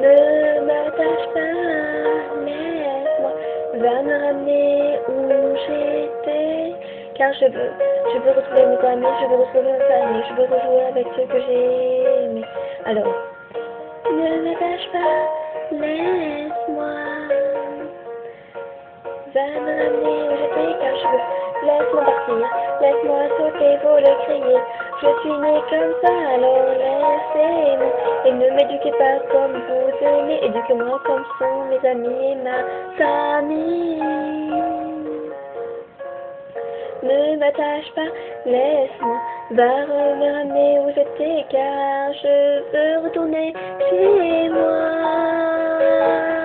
Ne m'attache pas, laisse-moi, va me ramener où j'étais. Car je veux retrouver mes amis, je veux retrouver ma famille, je veux rejouer avec ceux que j'ai aimés. Alors, ne m'attache pas, laisse-moi, va me ramener où j'étais car je veux. Laisse-moi partir, laisse-moi sauter, pour le crier. Je suis né comme ça, alors laissez-moi. Et ne m'éduquez pas comme vous aimez, éduquez-moi comme sont mes amis et ma famille. Ne m'attache pas, laisse-moi, va me ramener où j'étais car je veux retourner chez moi.